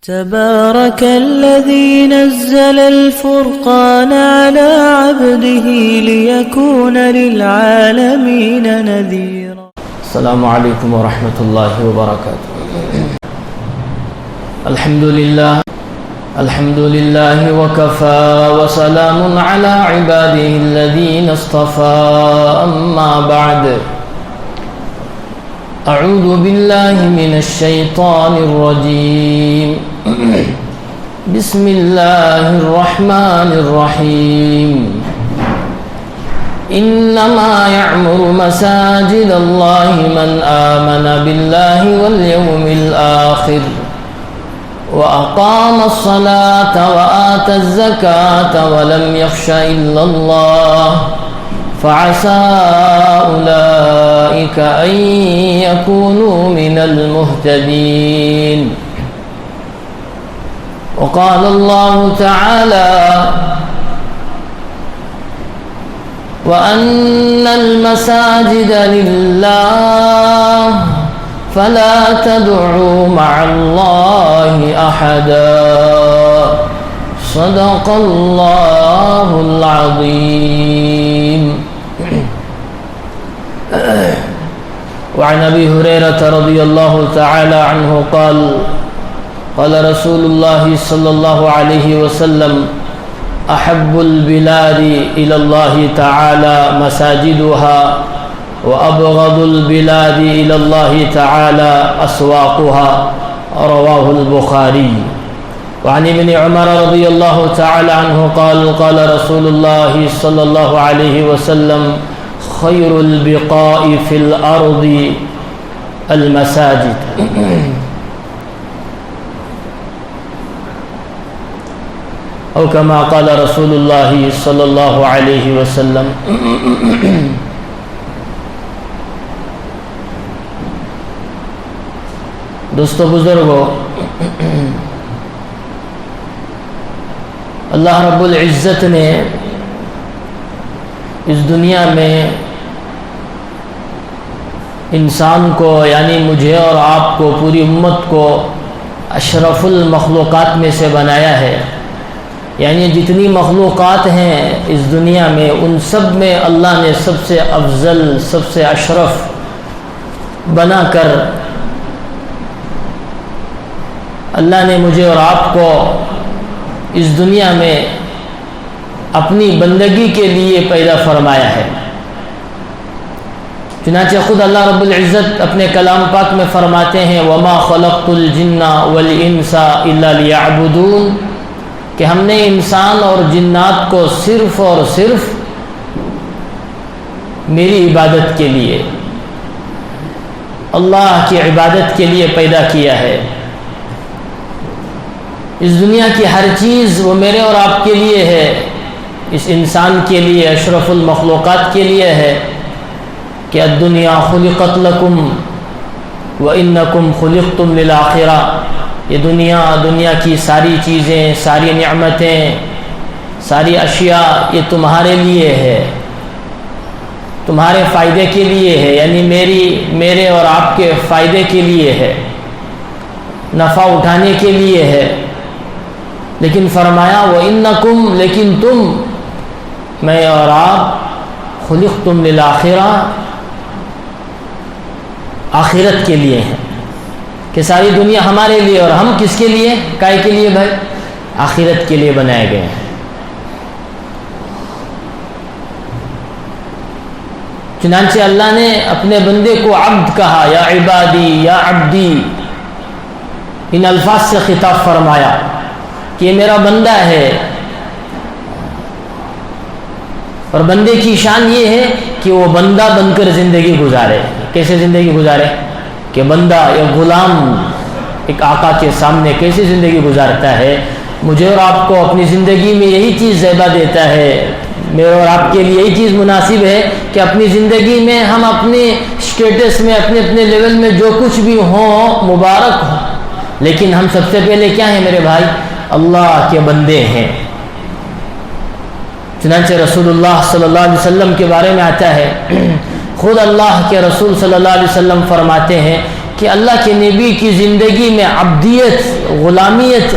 تبارك الذي نزل الفرقان على عبده ليكون للعالمين نذيرا. السلام عليكم ورحمة الله وبركاته. الحمد لله وكفى وسلام على عباده الذين اصطفى. أما بعد، أعوذ بالله من الشيطان الرجيم. بسم الله الرحمن الرحيم. إنما يعمر مساجد الله من آمن بالله واليوم الآخر وأقام الصلاة وآتى الزكاة ولم يخش إلا الله فعسى أولئك أن يكونوا من المهتدين. وقال الله تعالى: وأن المساجد لله فلا تدعوا مع الله أحدا. صدق الله العظيم. وعن أبي هريرة رضي الله تعالى عنه قال: قال رسول الله صلى الله عليه وسلم: أحب البلاد إلى الله تعالى مساجدها وأبغض البلاد إلى الله تعالى أسواقها. رواه البخاري. وعن ابن عمر رضي الله تعالى عنه قال: قال رسول الله صلى الله عليه وسلم: خير البقاء في الأرض المساجد. أو كما قال رسول الله صلى الله عليه وسلم. دوستو بزرگو، اللہ رب العزت نے اس دنیا میں انسان کو یعنی مجھے اور آپ کو، پوری امت کو اشرف المخلوقات میں سے بنایا ہے. یعنی جتنی مخلوقات ہیں اس دنیا میں، ان سب میں اللہ نے سب سے افضل، سب سے اشرف بنا کر اللہ نے مجھے اور آپ کو اس دنیا میں اپنی بندگی کے لیے پیدا فرمایا ہے. چنانچہ خود اللہ رب العزت اپنے کلام پاک میں فرماتے ہیں: وَمَا خَلَقْتُ الْجِنَّ وَالْإِنسَ إِلَّا لِيَعْبُدُونَ، کہ ہم نے انسان اور جنات کو صرف اور صرف میری عبادت کے لیے، اللہ کی عبادت کے لیے پیدا کیا ہے. اس دنیا کی ہر چیز وہ میرے اور آپ کے لیے ہے، اس انسان کے لیے، اشرف المخلوقات کے لیے ہے کہ الدنیا خلقت لکم وانکم خلقتم للآخرہ. یہ دنیا کی ساری چیزیں، ساری نعمتیں، ساری اشیاء یہ تمہارے لیے ہے، تمہارے فائدے کے لیے ہے، یعنی میرے اور آپ کے فائدے کے لیے ہے، نفع اٹھانے کے لیے ہے. لیکن فرمایا وَإِنَّكُمْ، لیکن تم، میں اور آپ، خلقتم للآخرہ، آخرت کے لیے ہیں. کہ ساری دنیا ہمارے لیے، اور ہم کس کے لیے، کائے کے لیے بھائی؟ آخرت کے لیے بنائے گئے ہیں. چنانچہ اللہ نے اپنے بندے کو عبد کہا، یا عبادی، یا عبدی، ان الفاظ سے خطاب فرمایا کہ یہ میرا بندہ ہے. اور بندے کی شان یہ ہے کہ وہ بندہ بن کر زندگی گزارے. کیسے زندگی گزارے؟ کہ بندہ یا غلام ایک آقا کے سامنے کیسے زندگی گزارتا ہے. مجھے اور آپ کو اپنی زندگی میں یہی چیز زیبا دیتا ہے، میرے اور آپ کے لیے یہی چیز مناسب ہے کہ اپنی زندگی میں ہم اپنے اسٹیٹس میں، اپنے اپنے لیول میں جو کچھ بھی ہوں مبارک ہوں، لیکن ہم سب سے پہلے کیا ہیں میرے بھائی؟ اللہ کے بندے ہیں. چنانچہ رسول اللہ صلی اللہ علیہ وسلم کے بارے میں آتا ہے، خود اللہ کے رسول صلی اللہ علیہ وسلم فرماتے ہیں کہ اللہ کے نبی کی زندگی میں عبدیت غلامیت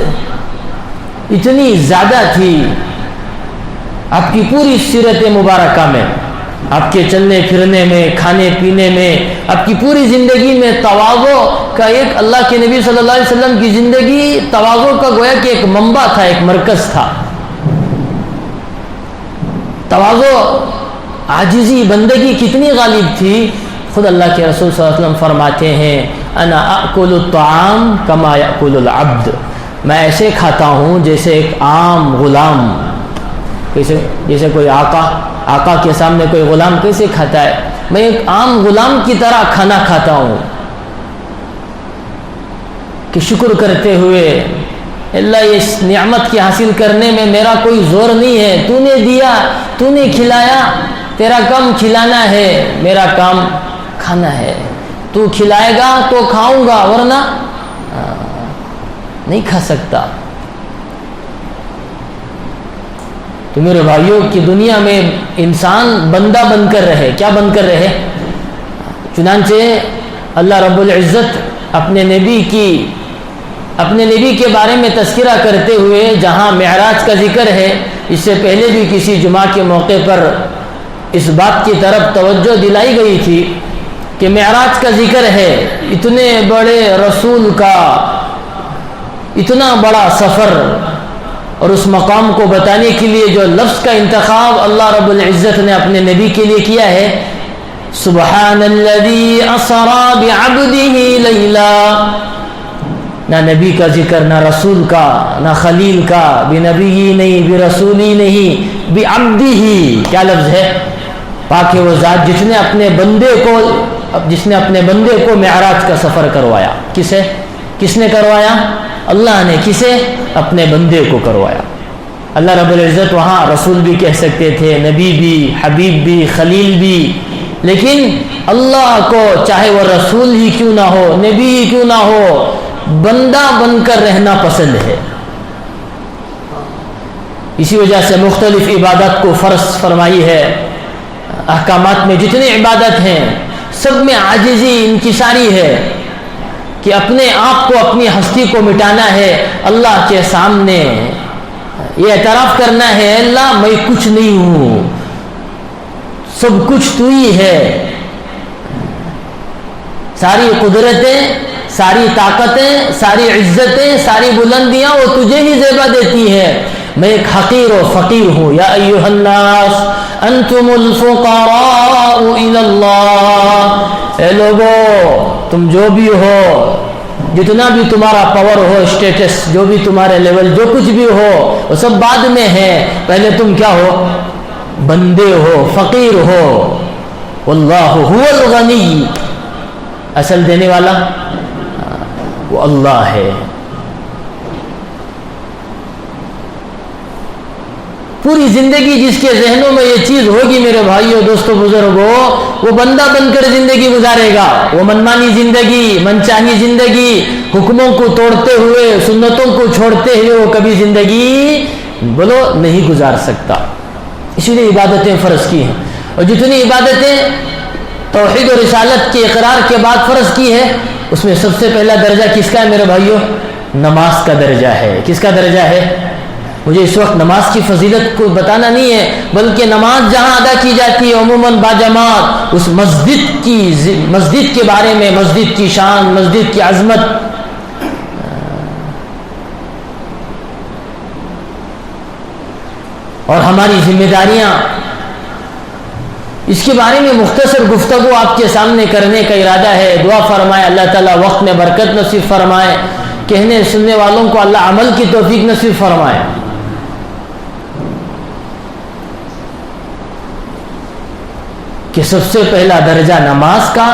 اتنی زیادہ تھی آپ کی پوری سیرت مبارکہ میں، آپ کے چلنے پھرنے میں، کھانے پینے میں، آپ کی پوری زندگی میں تواضع کا ایک، اللہ کے نبی صلی اللہ علیہ وسلم کی زندگی تواضع کا گویا کہ ایک منبع تھا، ایک مرکز تھا. تواضع، عاجزی، بندگی کتنی غالب تھی. خود اللہ کے رسول صلی اللہ علیہ وسلم فرماتے ہیں انا اکل الطعام کما یاکل العبد، میں ایسے کھاتا ہوں جیسے ایک عام غلام، جیسے کوئی آقا کے سامنے کوئی غلام کیسے کھاتا ہے، میں ایک عام غلام کی طرح کھانا کھاتا ہوں کہ شکر کرتے ہوئے اللہ اس نعمت کی حاصل کرنے میں میرا کوئی زور نہیں ہے، تو نے دیا، تو نے کھلایا، تیرا کام کھلانا ہے، میرا کام کھانا ہے. تو کھلائے گا تو کھاؤں گا ورنہ نہیں کھا سکتا. تو میرے بھائیوں کی دنیا میں انسان بندہ بن کر رہے. کیا بن کر رہے؟ چنانچہ اللہ رب العزت اپنے نبی کے بارے میں تذکرہ کرتے ہوئے جہاں معراج کا ذکر ہے، اس سے پہلے بھی کسی جمعہ کے موقع پر اس بات کی طرف توجہ دلائی گئی تھی کہ معراج کا ذکر ہے. اتنے بڑے رسول کا اتنا بڑا سفر اور اس مقام کو بتانے کے لیے جو لفظ کا انتخاب اللہ رب العزت نے اپنے نبی کے لیے کیا ہے، سبحان الذی اسری بعبدہ لیلا. نہ نبی کا ذکر، نہ رسول کا، نہ خلیل کا، بنبی نہیں، برسولی نہیں، بعبدہ. کیا لفظ ہے؟ پاک ہے وہ ذات جس نے اپنے بندے کو معراج کا سفر کروایا. کس نے کروایا؟ اللہ نے. کسے؟ اپنے بندے کو کروایا. اللہ رب العزت وہاں رسول بھی کہہ سکتے تھے، نبی بھی، حبیب بھی، خلیل بھی، لیکن اللہ کو چاہے وہ رسول ہی کیوں نہ ہو، نبی ہی کیوں نہ ہو، بندہ بن کر رہنا پسند ہے. اسی وجہ سے مختلف عبادت کو فرض فرمائی ہے. احکامات میں جتنی عبادت ہیں سب میں عاجزی انکساری ہے کہ اپنے آپ کو، اپنی ہستی کو مٹانا ہے، اللہ کے سامنے یہ اعتراف کرنا ہے اللہ میں کچھ نہیں ہوں، سب کچھ تو ہی ہے. ساری قدرتیں، ساری طاقتیں، ساری عزتیں، ساری بلندیاں وہ تجھے ہی زیبا دیتی ہے. میں ایک حقیر و فقیر ہوں. یا ایھا الناس انتم الفقراء الی اللہ. اے لوگو تم جو بھی ہو، جتنا بھی تمہارا پاور ہو، اسٹیٹس، جو بھی تمہارے لیول، جو کچھ بھی ہو، وہ سب بعد میں ہے. پہلے تم کیا ہو؟ بندے ہو، فقیر ہو. واللہ هو الغنی، اصل دینے والا وہ اللہ ہے. پوری زندگی جس کے ذہنوں میں یہ چیز ہوگی میرے بھائیوں، دوستوں، بزرگوں، وہ بندہ بن کر زندگی گزارے گا. وہ منمانی زندگی، منچاہی زندگی، حکموں کو توڑتے ہوئے، سنتوں کو چھوڑتے ہوئے وہ کبھی زندگی بولو نہیں گزار سکتا. اسی لیے عبادتیں فرض کی ہیں. اور جتنی عبادتیں توحید و رسالت کے اقرار کے بعد فرض کی ہے، اس میں سب سے پہلا درجہ کس کا ہے میرے بھائیوں؟ نماز کا درجہ ہے. کس کا درجہ ہے؟ مجھے اس وقت نماز کی فضیلت کو بتانا نہیں ہے، بلکہ نماز جہاں ادا کی جاتی ہے عموماً باجماعت، اس مسجد کے بارے میں، مسجد کی شان، مسجد کی عظمت. اور ہماری ذمہ داریاں، اس کے بارے میں مختصر گفتگو آپ کے سامنے کرنے کا ارادہ ہے. دعا فرمائے اللہ تعالیٰ وقت میں برکت نصیب فرمائے، کہنے سننے والوں کو اللہ عمل کی توفیق نصیب فرمائے. کہ سب سے پہلا درجہ نماز کا،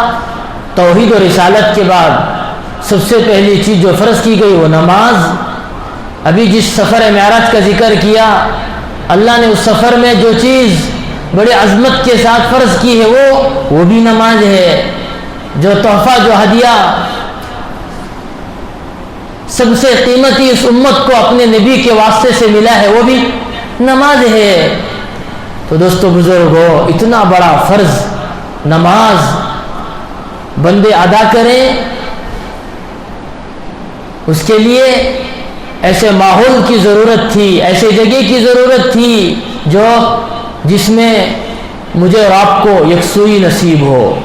توحید و رسالت کے بعد سب سے پہلی چیز جو فرض کی گئی وہ نماز. ابھی جس سفر معراج کا ذکر کیا، اللہ نے اس سفر میں جو چیز بڑے عظمت کے ساتھ فرض کی ہے وہ بھی نماز ہے. جو تحفہ، جو ہدیہ سب سے قیمتی اس امت کو اپنے نبی کے واسطے سے ملا ہے وہ بھی نماز ہے. تو دوستو بزرگو، اتنا بڑا فرض نماز بندے ادا کریں اس کے لیے ایسے ماحول کی ضرورت تھی، ایسے جگہ کی ضرورت تھی جس میں مجھے اور آپ کو یکسوئی نصیب ہو،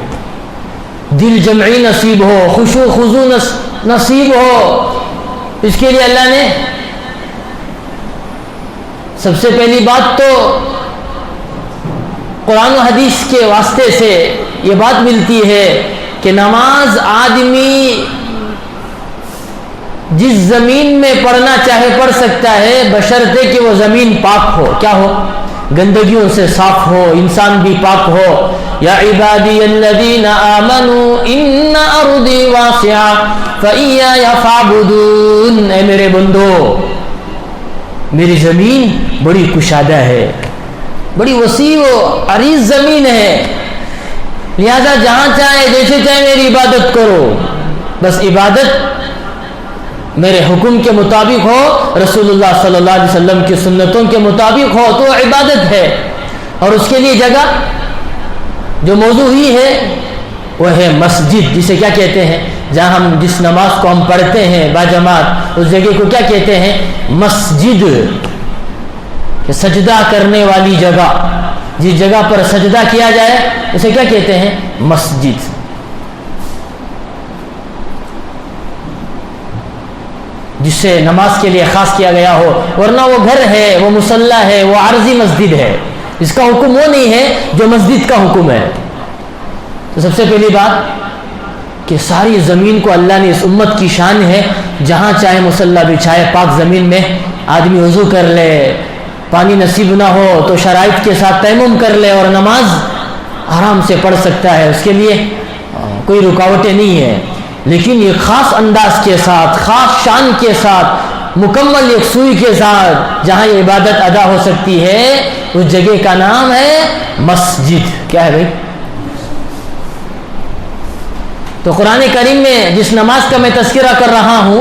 دل جمعی نصیب ہو، خشوع خضوع نصیب ہو۔ اس کے لیے اللہ نے سب سے پہلی بات تو قرآن و حدیث کے واسطے سے یہ بات ملتی ہے کہ نماز آدمی جس زمین میں پڑھنا چاہے پڑھ سکتا ہے، بشرطے کہ وہ زمین پاک ہو، کیا ہو؟ گندگیوں سے صاف ہو، انسان بھی پاک ہو۔ یا عبادی الذین آمنوا ان ارضی واسعہ فإیایا فاعبدون، اے میرے بندو، میری زمین بڑی کشادہ ہے، بڑی وسیع و عریض زمین ہے، لہذا جہاں چاہے جیسے چاہے میری عبادت کرو، بس عبادت میرے حکم کے مطابق ہو، رسول اللہ صلی اللہ علیہ وسلم کی سنتوں کے مطابق ہو تو عبادت ہے۔ اور اس کے لیے جگہ جو موضوع ہی ہے وہ ہے مسجد، جسے کیا کہتے ہیں؟ جہاں ہم جس نماز کو ہم پڑھتے ہیں باجماعت، اس جگہ کو کیا کہتے ہیں؟ مسجد، کہ سجدہ کرنے والی جگہ، جس جگہ پر سجدہ کیا جائے اسے کیا کہتے ہیں؟ مسجد۔ جس سے نماز کے لیے خاص کیا گیا ہو، ورنہ وہ گھر ہے، وہ مصلی ہے، وہ عارضی مسجد ہے، اس کا حکم وہ نہیں ہے جو مسجد کا حکم ہے۔ تو سب سے پہلی بات کہ ساری زمین کو اللہ نے، اس امت کی شان ہے، جہاں چاہے مصلی بچھائے، پاک زمین میں آدمی وضو کر لے، پانی نصیب نہ ہو تو شرائط کے ساتھ تیمم کر لے اور نماز آرام سے پڑھ سکتا ہے، اس کے لیے کوئی رکاوٹیں نہیں ہے۔ لیکن یہ خاص انداز کے ساتھ، خاص شان کے ساتھ، مکمل یکسوئی کے ساتھ جہاں یہ عبادت ادا ہو سکتی ہے، اس جگہ کا نام ہے مسجد۔ کیا ہے بھائی؟ تو قرآن کریم میں جس نماز کا میں تذکرہ کر رہا ہوں،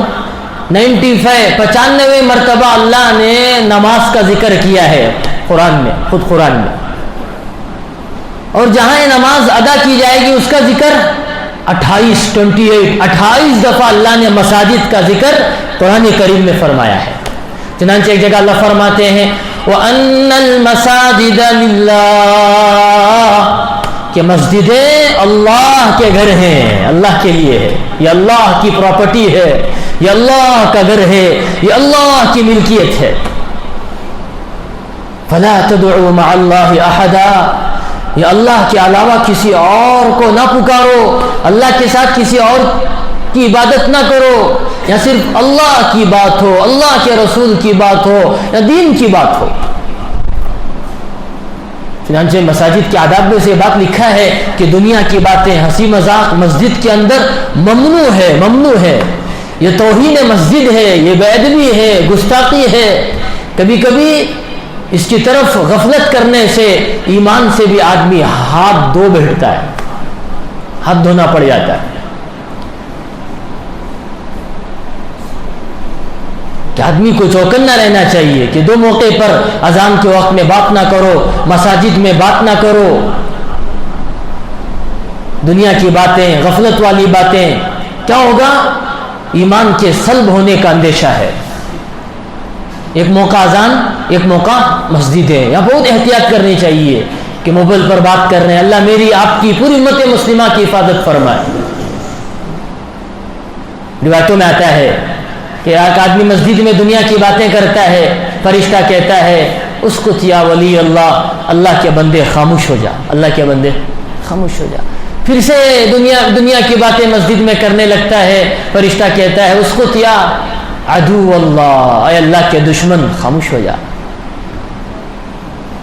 95 مرتبہ اللہ نے نماز کا ذکر کیا ہے قرآن میں، خود قرآن میں، اور جہاں یہ نماز ادا کی جائے گی اس کا ذکر 28 دفعہ اللہ نے مساجد کا ذکر قرآن کریم میں فرمایا ہے۔ چنانچہ ایک جگہ اللہ فرماتے ہیں وَأَنَّ الْمَسَاجِدَ لِلَّهِ، کہ مسجدیں اللہ کے گھر ہیں، اللہ کے لیے ہے، یہ اللہ کی پراپرٹی ہے، یہ اللہ کا گھر ہے، یہ اللہ کی ملکیت ہے۔ فَلَا تَدْعُوا مَعَ اللَّهِ أَحَدًا، یہ اللہ کے علاوہ کسی اور کو نہ پکارو، اللہ کے ساتھ کسی اور کی عبادت نہ کرو، یا صرف اللہ کی بات ہو، اللہ کے رسول کی بات ہو، یا دین کی بات ہو۔ چنانچہ مساجد کے آداب میں سے بات لکھا ہے کہ دنیا کی باتیں، ہنسی مذاق مسجد کے اندر ممنوع ہے۔ یہ توہین مسجد ہے، یہ بے ادبی ہے، گستاخی ہے۔ کبھی کبھی اس کی طرف غفلت کرنے سے ایمان سے بھی آدمی ہاتھ دھو بیٹھتا ہے، ہاتھ دھونا پڑ جاتا ہے۔ کہ آدمی کو چوکنا رہنا چاہیے کہ دو موقع پر اذان کے وقت میں بات نہ کرو، مساجد میں بات نہ کرو، دنیا کی باتیں، غفلت والی باتیں، کیا ہوگا؟ ایمان کے سلب ہونے کا اندیشہ ہے۔ ایک موقع اذان، ایک موقع مسجد ہے، یہاں بہت احتیاط کرنی چاہیے کہ موبائل پر بات کر رہے ہیں۔ اللہ میری آپ کی پوری امت مسلمہ کی حفاظت فرمائے۔ روایتوں میں آتا ہے کہ ایک آدمی مسجد میں دنیا کی باتیں کرتا ہے، فرشتہ کہتا ہے اسکت یا ولی اللہ، اللہ کے بندے خاموش ہو جا، اللہ کے بندے خاموش ہو جا۔ پھر سے دنیا کی باتیں مسجد میں کرنے لگتا ہے، فرشتہ کہتا ہے اسکت یا عدو اللہ، اے اللہ کے دشمن خاموش ہو جا۔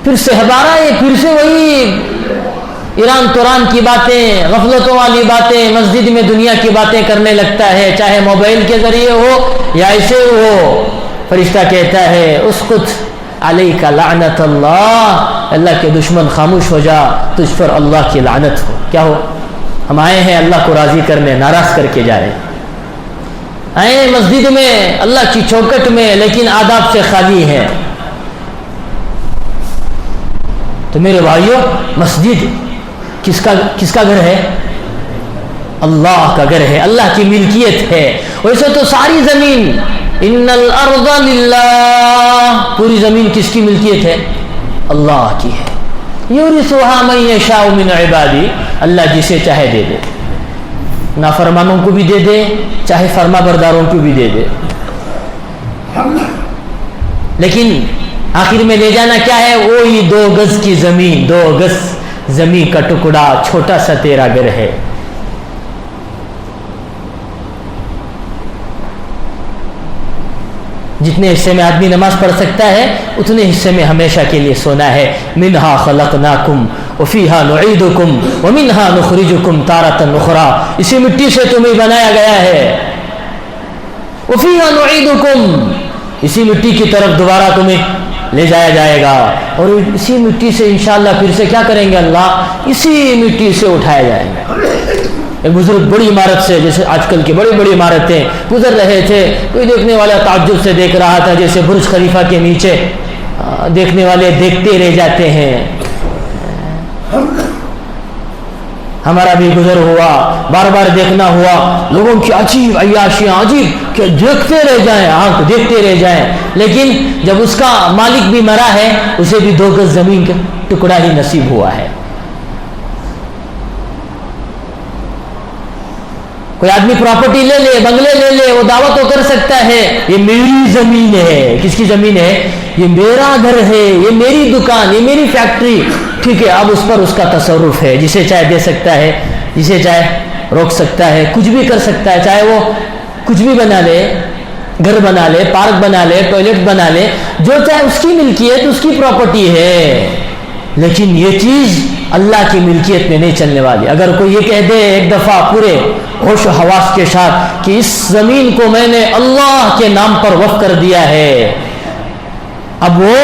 پھر سے پھر سے وہی ایران توران کی باتیں، غفلتوں والی باتیں، مسجد میں دنیا کی باتیں کرنے لگتا ہے، چاہے موبائل کے ذریعے ہو یا ایسے ہو۔ فرشتہ کہتا ہے اسکت علیک لعنت اللہ، اللہ کے دشمن خاموش ہو جا، تجھ پر اللہ کی لعنت ہو۔ کیا ہو؟ ہم آئے ہیں اللہ کو راضی کرنے، ناراض کر کے جا رہے ہیں۔ آئے مسجد میں اللہ کی چوکٹ میں، لیکن آداب سے خالی ہے۔ تو میرے بھائیوں، مسجد کس کا گھر ہے؟ اللہ کا گھر ہے، اللہ کی ملکیت ہے. ویسے تو ساری زمین، ان الارض للہ، پوری زمین کس کی ملکیت ہے؟ اللہ کی ہے. یورثها من یشاء من عبادی، اللہ جسے چاہے دے دے، نافرمانوں کو بھی دے دے، چاہے فرما برداروں کو بھی دے دے. لیکن آخر میں لے جانا کیا ہے؟ وہی 2 گز کی زمین، 2 گز زمین کا ٹکڑا، چھوٹا سا تیرا گھر ہے. جتنے حصے میں آدمی نماز پڑھ سکتا ہے اتنے حصے میں ہمیشہ کے لیے سونا ہے. منہا خلقناکم وفیہا نعیدکم ومنہا نخرجکم تارۃ اخری، اسی مٹی سے تمہیں بنایا گیا ہے. وفیہا نعیدکم، اسی مٹی کی طرف دوبارہ تمہیں لے جایا جائے گا، اور اسی مٹی سے انشاءاللہ پھر سے کیا کریں گے؟ اللہ اسی مٹی سے اٹھایا جائے گا. ایک بزرگ بڑی عمارت سے، جیسے آج کل کی بڑی بڑی عمارتیں، گزر رہے تھے. کوئی دیکھنے والا تعجب سے دیکھ رہا تھا، جیسے برج خلیفہ کے نیچے دیکھنے والے دیکھتے رہ جاتے ہیں. ہمارا بھی گزر ہوا، بار بار دیکھنا ہوا، لوگوں کی عجیب عیاشیاں، عجیب کہ دیکھتے رہ جائیں، آنکھ دیکھتے رہ جائیں. لیکن جب اس کا مالک بھی مرا ہے، اسے بھی 2 گز زمین کا ٹکڑا ہی نصیب ہوا ہے. کوئی آدمی پراپرٹی لے لے، بنگلے لے لے، وہ دعویٰ تو کر سکتا ہے یہ میری زمین ہے. کس کی زمین ہے؟ یہ میرا گھر ہے، یہ میری دکان، یہ میری فیکٹری. ٹھیک ہے، اب اس پر اس کا تصرف ہے، جسے چاہے دے سکتا ہے، جسے چاہے روک سکتا ہے، کچھ بھی کر سکتا ہے. چاہے وہ کچھ بھی بنا لے، گھر بنا لے، پارک بنا لے، ٹوائلٹ بنا لے، جو چاہے اس کی ملکیت، اس کی پراپرٹی ہے. لیکن یہ چیز اللہ کی ملکیت میں نہیں چلنے والی. اگر کوئی یہ کہہ دے ایک دفعہ پورے ہوش و حواس کے ساتھ کہ اس زمین کو میں نے اللہ کے نام پر وقف کر دیا ہے، اب وہ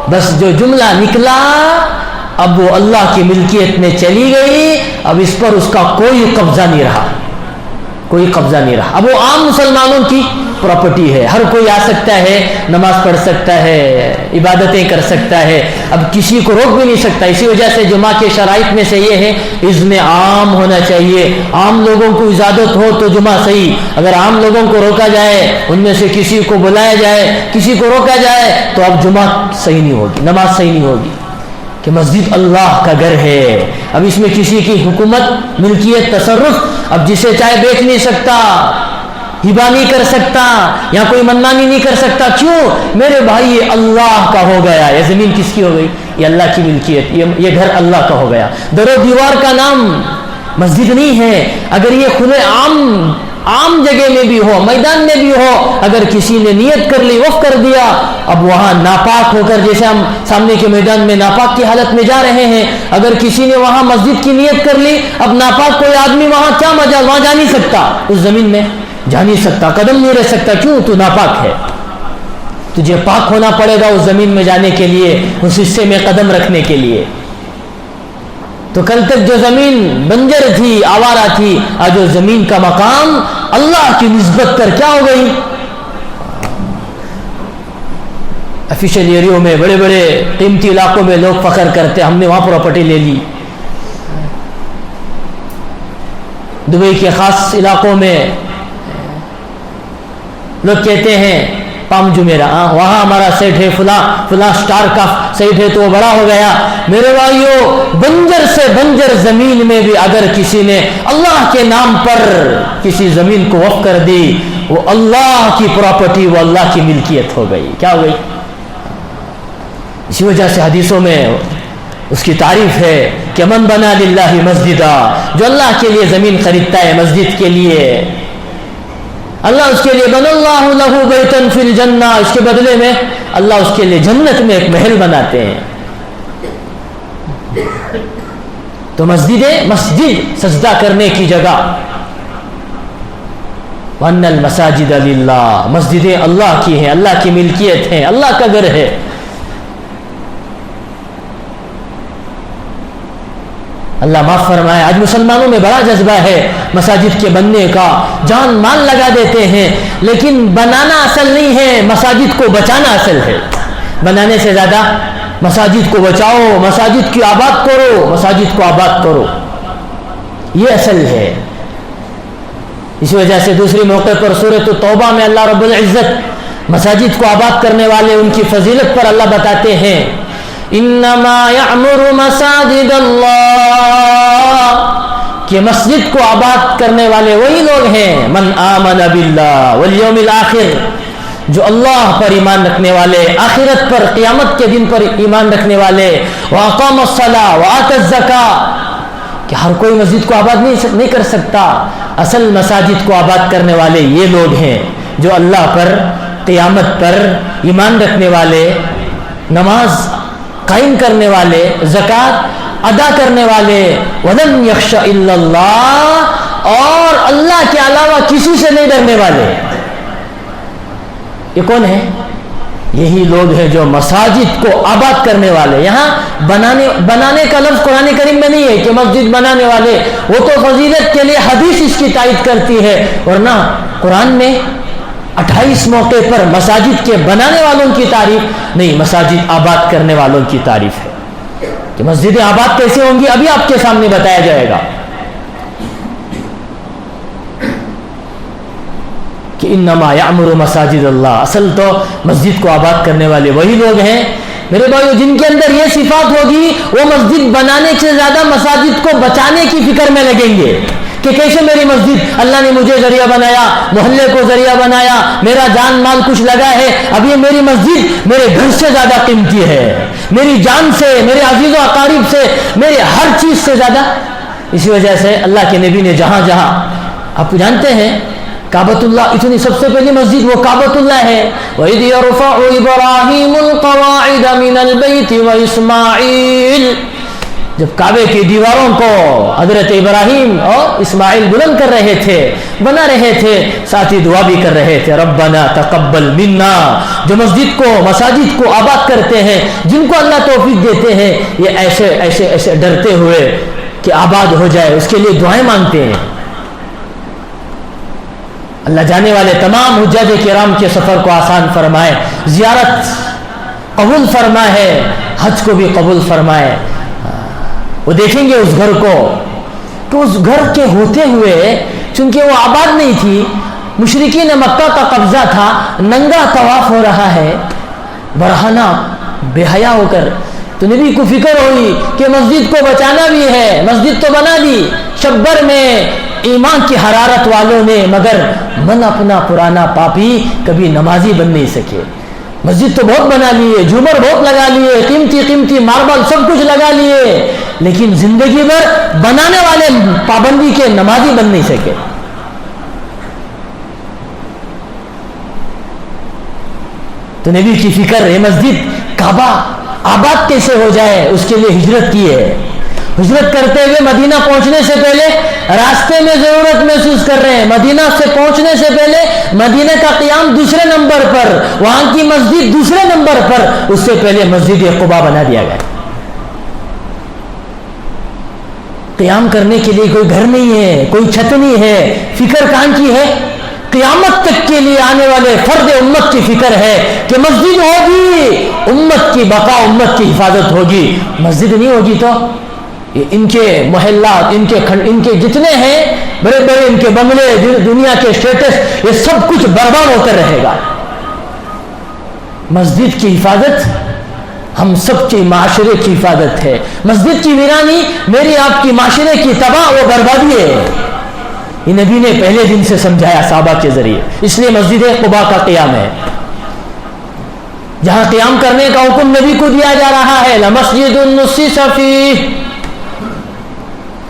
بس جو جملہ نکلا، اب وہ اللہ کی ملکیت میں چلی گئی. اب اس پر اس کا کوئی قبضہ نہیں رہا، کوئی قبضہ نہیں رہا. اب وہ عام مسلمانوں کی پراپرٹی ہے، ہر کوئی آ سکتا ہے، نماز پڑھ سکتا ہے، عبادتیں کر سکتا ہے، اب کسی کو روک بھی نہیں سکتا. اسی وجہ سے جمعہ کے شرائط میں سے یہ ہے اذن عام ہونا چاہیے. عام لوگوں کو اجازت ہو تو جمعہ صحیح. اگر عام لوگوں کو روکا جائے، ان میں سے کسی کو بلایا جائے، کسی کو روکا جائے، تو اب جمعہ صحیح نہیں ہوگی، نماز صحیح نہیں ہوگی. کہ مسجد اللہ کا گھر ہے، اب اس میں کسی کی حکومت، ملکیت، تصرف، اب جسے چاہے بیچ نہیں سکتا، ہبا نہیں کر سکتا، یا کوئی منمانی نہیں کر سکتا. کیوں؟ میرے بھائی یہ اللہ کا ہو گیا. یہ زمین کس کی ہو گئی؟ یہ اللہ کی ملکیت، یہ گھر اللہ کا ہو گیا. در و دیوار کا نام مسجد نہیں ہے. اگر یہ کھلے عام جگہ میں بھی ہو، میدان میں بھی ہو، اگر کسی نے نیت کر لی، وقف کر دیا، اب وہاں ناپاک ہو کر، جیسے ہم سامنے کے میدان میں ناپاک کی حالت میں جا رہے ہیں، اگر کسی نے وہاں مسجد کی نیت کر لی، اب ناپاک کوئی آدمی وہاں کیا مجال، وہاں جا نہیں سکتا، اس زمین میں جا نہیں سکتا، قدم نہیں رہ سکتا. کیوں؟ تو ناپاک ہے. تجھے پاک ہونا پڑے گا اس زمین میں جانے کے لیے، اس حصے میں قدم رکھنے کے لیے. تو کل تک جو زمین بنجر تھی، آوارہ تھی، آج وہ زمین کا مقام اللہ کی نسبت کر کیا ہو گئی؟ آفیشیل ایریوں میں، بڑے بڑے قیمتی علاقوں میں لوگ فخر کرتے ہم نے وہاں پراپرٹی لے لی. دبئی کے خاص علاقوں میں لوگ کہتے ہیں پام جمیرا، وہاں ہمارا سیٹ ہے، فلاں سٹار کا سیٹ ہے تو وہ بڑا ہو گیا. میرے بھائیو، بنجر سے بنجر زمین میں بھی اگر کسی نے اللہ کے نام پر کسی زمین کو وقف کر دی، وہ اللہ کی پراپرٹی، وہ اللہ کی ملکیت ہو گئی. کیا ہو گئی؟ اسی وجہ سے حدیثوں میں اس کی تعریف ہے کہ من بنا للہ مسجدا، جو اللہ کے لیے زمین خریدتا ہے مسجد کے لیے، اللہ اس کے لیے بنا اللہ لہ بیتن فی الجنہ، اس کے بدلے میں اللہ اس کے لیے جنت میں ایک محل بناتے ہیں. تو مسجد سجدہ کرنے کی جگہ. وَأَنَّ الْمَسَاجِدَ لِلَّهِ، مسجدیں اللہ کی ہیں، اللہ کی ملکیت ہیں، اللہ کا گھر ہے. اللہ معاف فرمائے. آج مسلمانوں میں بڑا جذبہ ہے مساجد کے بننے کا، جان مال لگا دیتے ہیں، لیکن بنانا اصل نہیں ہے، مساجد کو بچانا اصل ہے. بنانے سے زیادہ مساجد کو بچاؤ، مساجد کی آباد کرو، مساجد کو آباد کرو، یہ اصل ہے. اسی وجہ سے دوسری موقع پر سورۃ توبہ میں اللہ رب العزت مساجد کو آباد کرنے والے ان کی فضیلت پر اللہ بتاتے ہیں انما یعمر مساجد اللہ، کہ مسجد کو آباد کرنے والے وہی لوگ ہیں من آمن باللہ والیوم الآخر، جو اللہ پر ایمان رکھنے والے، آخرت پر، قیامت کے دن پر ایمان رکھنے والے، واقام الصلاۃ وآت الزکاۃ، کہ ہر کوئی مسجد کو آباد نہیں کر سکتا، اصل مساجد کو آباد کرنے والے یہ لوگ ہیں جو اللہ پر، قیامت پر ایمان رکھنے والے، نماز قائم کرنے والے، زکوٰۃ ادا کرنے والے، وَلَمْ يَخْشَ إِلَّا اللَّهَ، اور اللہ کے علاوہ کسی سے نہیں ڈرنے والے۔ یہ کون ہے؟ یہی لوگ ہیں جو مساجد کو آباد کرنے والے۔ یہاں بنانے کا لفظ قرآن کریم میں نہیں ہے کہ مسجد بنانے والے، وہ تو فضیلت کے لیے حدیث اس کی تائید کرتی ہے، ورنہ قرآن میں 28 موقع پر مساجد کے بنانے والوں کی تعریف نہیں، مساجد آباد کرنے والوں کی تعریف ہے۔ کہ مسجدیں آباد کیسے ہوں گی ابھی آپ کے سامنے بتایا جائے گا کہ انما یعمر مساجد اللہ، اصل تو مسجد کو آباد کرنے والے وہی لوگ ہیں میرے بھائیو جن کے اندر یہ صفات ہوگی، وہ مسجد بنانے سے زیادہ مساجد کو بچانے کی فکر میں لگیں گے کہ کیسے میری مسجد، اللہ نے مجھے ذریعہ بنایا، محلے کو ذریعہ بنایا، میرا جان مال کچھ لگا ہے، اب یہ میری مسجد میرے گھر سے زیادہ قیمتی ہے، میری جان سے، میرے عزیز و اقارب سے، میرے ہر چیز سے زیادہ۔ اسی وجہ سے اللہ کے نبی نے جہاں جہاں، آپ جانتے ہیں کعبۃ اللہ، اتنی سب سے پہلی مسجد وہ کعبۃ اللہ ہے۔ وَإِذْ يَرْفَعُ إِبْرَاهِيمُ الْقَوَاعِدَ مِنَ الْبَيْتِ وَإِسْمَاعِيلُ، جب کعبے کی دیواروں کو حضرت ابراہیم اور اسماعیل بلند کر رہے تھے، بنا رہے تھے، ساتھ ہی دعا بھی کر رہے تھے ربنا تقبل منا۔ جو مسجد کو، مساجد کو آباد کرتے ہیں، جن کو اللہ توفیق دیتے ہیں، یہ ایسے ایسے ایسے ڈرتے ہوئے کہ آباد ہو جائے، اس کے لیے دعائیں مانگتے ہیں۔ اللہ جانے والے تمام حجاج کرام کے سفر کو آسان فرمائے، زیارت قبول فرمائے، حج کو بھی قبول فرمائے۔ وہ دیکھیں گے اس گھر کو تو اس گھر کے ہوتے ہوئے، چونکہ وہ آباد نہیں تھی، مشرکین مکہ کا قبضہ تھا، ننگا طواف ہو رہا ہے برہنہ بے حیا ہو کر، تو نبی کو فکر ہوئی کہ مسجد کو بچانا بھی ہے، مسجد تو بنا دی شبر میں ایمان کی حرارت والوں نے، مگر من اپنا پرانا پاپی کبھی نمازی بن نہیں سکے۔ مسجد تو بہت بنا لیے، جھومر بہت لگا لیے، قیمتی قیمتی ماربل سب کچھ لگا لیے، لیکن زندگی بھر بنانے والے پابندی کے نمازی بن نہیں سکے۔ تو نبی کی فکر ہے مسجد کعبہ آباد کیسے ہو جائے، اس کے لیے ہجرت کی ہے۔ ہجرت کرتے ہوئے مدینہ پہنچنے سے پہلے راستے میں ضرورت محسوس کر رہے ہیں، مدینہ سے پہنچنے سے پہلے مدینہ کا قیام دوسرے نمبر پر، وہاں کی مسجد دوسرے نمبر پر، اس سے پہلے مسجد قباء بنا دیا گیا۔ قیام کرنے کے لیے کوئی گھر نہیں ہے، کوئی چھت نہیں ہے، فکر کہاں کی ہے؟ قیامت تک کے لیے آنے والے فرد امت کی فکر ہے کہ مسجد ہوگی، امت کی بقا، امت کی حفاظت ہوگی۔ مسجد نہیں ہوگی تو ان کے محلات، ان کے جتنے ہیں بڑے بڑے ان کے بنگلے، دنیا کے اسٹیٹس، یہ سب کچھ برباد ہو کر رہے گا۔ مسجد کی حفاظت ہم سب کے معاشرے کی حفاظت ہے۔ مسجد کی ویرانی میری آپ کی معاشرے کی تباہ و بربادی ہے۔ یہ نبی نے پہلے دن سے سمجھایا صحابہ کے ذریعے، اس لیے مسجد قباء کا قیام ہے، جہاں قیام کرنے کا حکم نبی کو دیا جا رہا ہے۔ لَمَسْجِدٌ نُسِّسَ فِيهِ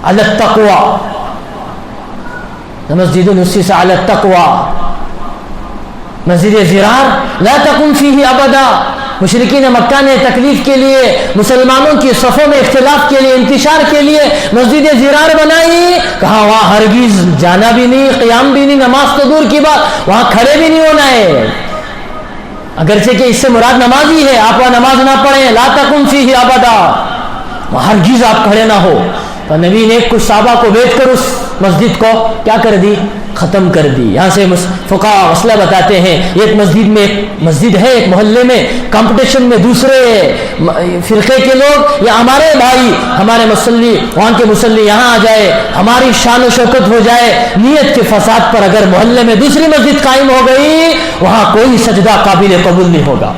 عَلَى التَّقْوَى، لَمَسْجِدٌ نُسِّسَ عَلَى التَّقْوَى۔ مسجد زرار لا تقم فیہ ابدا، مشرکین مکہ نے تکلیف کے لیے، مسلمانوں کی صفوں میں اختلاف کے لیے، انتشار کے لیے مسجد زرار بنائی، کہا وہاں ہرگز جانا بھی نہیں، قیام بھی نہیں، نماز تو دور کی بات، وہاں کھڑے بھی نہیں ہونا ہے۔ اگرچہ کہ اس سے مراد نمازی ہے، آپ وہاں نماز نہ پڑھیں، لا تقم فیہ ابدا، وہاں ہرگز آپ کھڑے نہ ہو۔ تو نبی نے کچھ صحابہ کو بیچ کر اس مسجد کو کیا کر دی؟ ختم کر دی. یہاں سے فقہاء مسئلہ بتاتے ہیں, ایک مسجد میں ایک مسجد ہے, ایک محلے میں کمپٹیشن میں دوسرے فرقے کے لوگ یا ہمارے بھائی ہمارے مصلی وہاں کے مصلی یہاں آ جائے, ہماری شان و شوکت ہو جائے, نیت کے فساد پر اگر محلے میں دوسری مسجد قائم ہو گئی وہاں کوئی سجدہ قابل قبول نہیں ہوگا.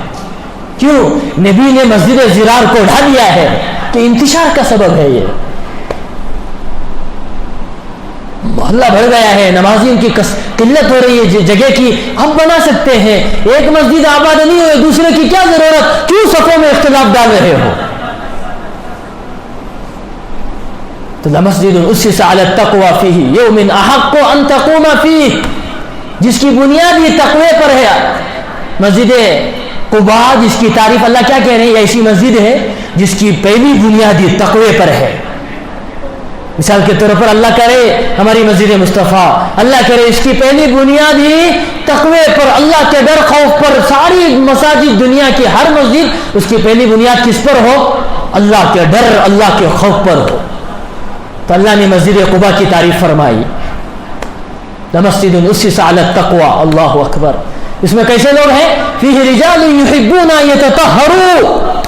کیوں؟ نبی نے مسجد زرار کو ڈھا دیا ہے کہ انتشار کا سبب ہے. یہ محلہ بڑھ گیا ہے, نمازیوں کی قلت ہو رہی ہے جگہ کی. ہم بنا سکتے ہیں, ایک مسجد آباد نہیں ہوئے دوسرے کی کیا ضرورت, کیوں صفوں میں اختلاف ڈال رہے ہو؟ تو لمسجد اسس علی التقوی فیہ یوم احق ان تقوم فیہ, جس کی بنیاد یہ تقوی پر ہے. مسجد قباء جس کی تعریف اللہ کیا کہہ رہے ہیں, ایسی مسجد ہے جس کی پہلی بنیاد یہ تقوی پر ہے. مثال کے طور پر اللہ کرے ہماری مسجد مصطفیٰ, اللہ کرے اس کی پہلی بنیاد ہی تقوی پر, اللہ کے ڈر خوف پر. ساری مساجد دنیا کی ہر مسجد اس کی پہلی بنیاد کس پر ہو؟ اللہ کے ڈر, اللہ کے خوف پر ہو. تو اللہ نے مسجد قباء کی تعریف فرمائی, لمسجد اسس علی التقوی. اللہ اکبر. اس میں کیسے لوگ ہیں؟ فیہ رجال یحبون ان یتطہروا,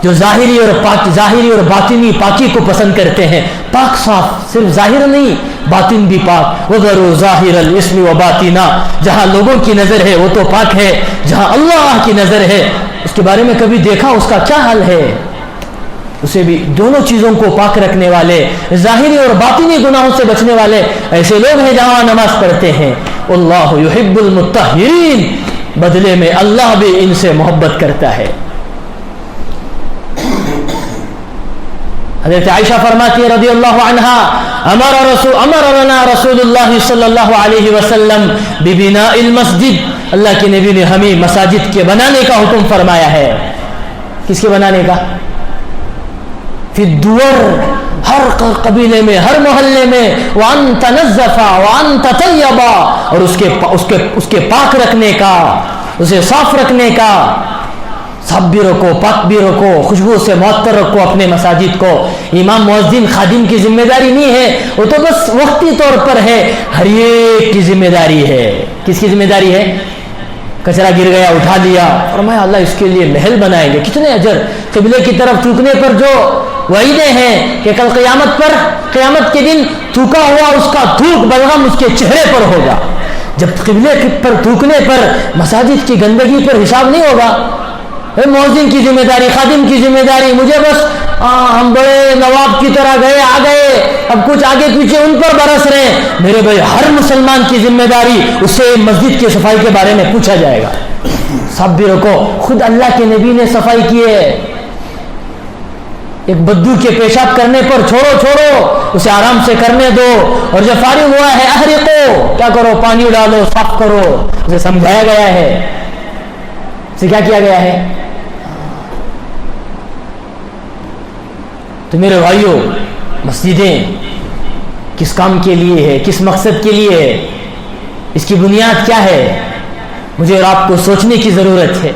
جو ظاہری اور باطنی پاکی کو پسند کرتے ہیں. پاک صاف, صرف ظاہر نہیں باطن بھی پاک. وَذَرُوا ظَاهِرَ الْإِسْمِ وَبَاطِنًا, جہاں لوگوں کی نظر ہے وہ تو پاک ہے, جہاں اللہ کی نظر ہے اس کے بارے میں کبھی دیکھا اس کا کیا حال ہے؟ اسے بھی دونوں چیزوں کو پاک رکھنے والے, ظاہری اور باطنی گناہوں سے بچنے والے ایسے لوگ ہیں جہاں نماز پڑھتے ہیں. اللہ یحب المطہرین, بدلے میں اللہ بھی ان سے محبت کرتا ہے. حضرت عائشہ فرماتی ہے رضی اللہ عنہا, امرنا رسول اللہ صلی اللہ علیہ وسلم ببناء المسجد, اللہ کے نبی نے ہمیں مساجد کے بنانے کا حکم فرمایا ہے. کس کے بنانے کا؟ فی الدور, ہر قبیلے میں ہر محلے میں. وان تنظف وان تطیب, اور اس کے پاک رکھنے کا, اسے صاف رکھنے کا. صاف بھی رکھو, پاک بھی رکھو, خوشبو سے معطر رکھو اپنے مساجد کو. امام مؤذن خادم کی ذمہ داری نہیں ہے, وہ تو بس وقتی طور پر ہے. ہر ایک کی ذمہ داری ہے. کس کی ذمہ داری ہے؟ کچرا گر گیا اٹھا لیا, فرمایا اللہ اس کے لیے محل بنائیں گے, کتنے اجر. قبلے کی طرف تھوکنے پر جو وعیدیں ہیں کہ کل قیامت کے دن تھوکا ہوا اس کا تھوک بلغم اس کے چہرے پر ہوگا. جب قبلے پر تھوکنے پر مساجد کی گندگی پر حساب نہیں ہوگا. مؤذن کی ذمہ داری, خادم کی ذمہ داری, مجھے بس ہم بڑے نواب کی طرح گئے آ گئے, اب کچھ آگے پیچھے ان پر برس رہے ہیں. میرے بھائی ہر مسلمان کی ذمہ داری, اس سے مسجد کی صفائی کے بارے میں پوچھا جائے گا. سب بھی رکھو, خود اللہ کے نبی نے صفائی کی ہے. ایک بدو کے پیشاب کرنے پر چھوڑو, اسے آرام سے کرنے دو, اور جب فارغ ہوا ہے احرقو, کیا کرو, پانی ڈالو, صاف کرو. اسے سمجھایا گیا ہے, اسے کیا کیا گیا ہے. تو میرے بھائیوں, مسجدیں کس کام کے لیے ہے, کس مقصد کے لیے ہے, اس کی بنیاد کیا ہے, مجھے اور آپ کو سوچنے کی ضرورت ہے.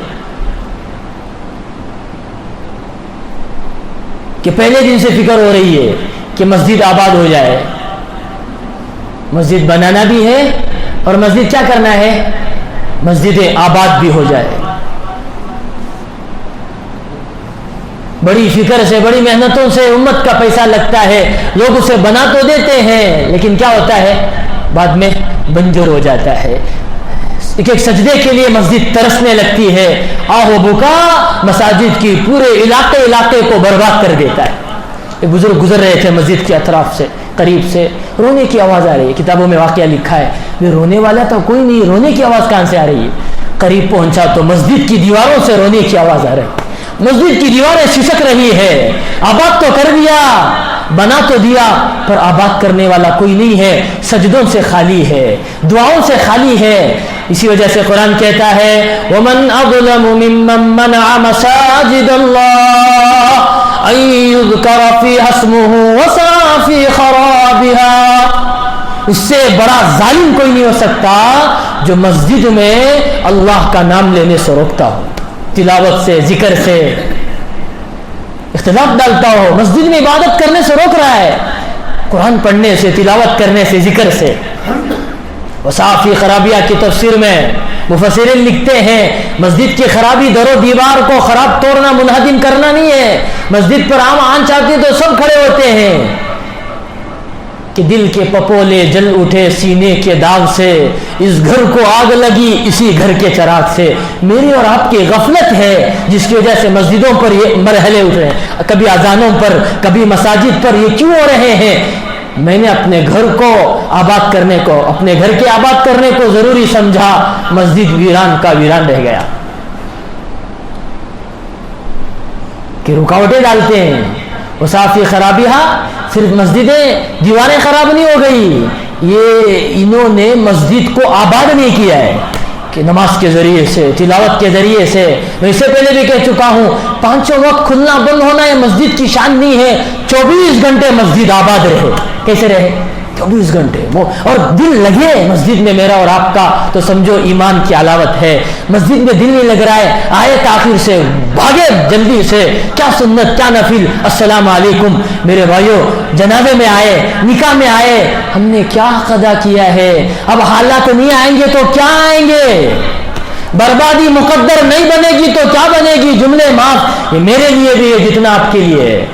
کہ پہلے دن سے فکر ہو رہی ہے کہ مسجد آباد ہو جائے. مسجد بنانا بھی ہے اور مسجد کیا کرنا ہے, مسجدیں آباد بھی ہو جائے. بڑی فکر سے, بڑی محنتوں سے امت کا پیسہ لگتا ہے, لوگ اسے بنا تو دیتے ہیں لیکن کیا ہوتا ہے, بعد میں بنجر ہو جاتا ہے. ایک سجدے کے لیے مسجد ترسنے لگتی ہے. آہ و بکا مساجد کی پورے علاقے کو برباد کر دیتا ہے. ایک بزرگ گزر رہے تھے مسجد کے اطراف سے, قریب سے, رونے کی آواز آ رہی ہے. کتابوں میں واقعہ لکھا ہے, یہ رونے والا تو کوئی نہیں, رونے کی آواز کہاں سے آ رہی ہے. قریب پہنچا تو مسجد کی دیواروں سے رونے کی آواز آ رہی ہے. مسجد کی دیواریں سسک رہی ہے. آباد تو کر دیا, بنا تو دیا, پر آباد کرنے والا کوئی نہیں ہے. سجدوں سے خالی ہے, دعاؤں سے خالی ہے. اسی وجہ سے قرآن کہتا ہے وَمَنْ أَظْلَمُ مِمَّنْ مَنَعَ مَسَاجِدَ اللَّهِ أَن يُذْكَرَ فِيهَا اسْمُهُ وَسَعَىٰ فِي خَرَابِهَا. اس سے بڑا ظالم کوئی نہیں ہو سکتا جو مسجد میں اللہ کا نام لینے سے روکتا ہو, تلاوت سے, ذکر سے اختلاف ڈالتا ہو. مسجد میں عبادت کرنے سے روک رہا ہے, قرآن پڑھنے سے, تلاوت کرنے سے, ذکر سے. وصافی خرابیہ کی تفسیر میں مفسرین لکھتے ہیں مسجد کی خرابی در و دیوار کو خراب توڑنا منہدم کرنا نہیں ہے. مسجد پر عام آنچ آتی تو سب کھڑے ہوتے ہیں کہ دل کے پپولے جل اٹھے سینے کے داغ سے, اس گھر کو آگ لگی اسی گھر کے چراغ سے. میری اور آپ کی غفلت ہے جس کی وجہ سے مسجدوں پر یہ مرحلے اٹھ رہے ہیں, کبھی اذانوں پر کبھی مساجد پر. یہ کیوں ہو رہے ہیں؟ میں نے اپنے گھر کو آباد کرنے کو, اپنے گھر کے آباد کرنے کو ضروری سمجھا, مسجد ویران کا ویران رہ گیا. کہ رکاوٹیں ڈالتے ہیں. وصافی خرابیہ, صرف مسجدیں دیواریں خراب نہیں ہو گئی, یہ انہوں نے مسجد کو آباد نہیں کیا ہے کہ نماز کے ذریعے سے, تلاوت کے ذریعے سے. میں اس سے پہلے بھی کہہ چکا ہوں, پانچوں وقت کھلنا بند ہونا یہ مسجد کی شان نہیں ہے. 24 گھنٹے مسجد آباد رہے. کیسے رہے؟ 24 گھنٹے. وہ اور دل لگے مسجد میں میرا اور آپ کا تو سمجھو ایمان کی علاوت ہے. مسجد میں دل نہیں لگ رہا ہے, آئے تاخیر سے, بھاگے جلدی سے, کیا سنت کیا نفل, السلام علیکم. میرے بھائیو, جنازے میں آئے, نکاح میں آئے, ہم نے کیا قضا کیا ہے؟ اب حالات نہیں آئیں گے تو کیا آئیں گے؟ بربادی مقدر نہیں بنے گی تو کیا بنے گی؟ جملے معاف, یہ میرے لیے بھی ہے جتنا آپ کے لیے ہے.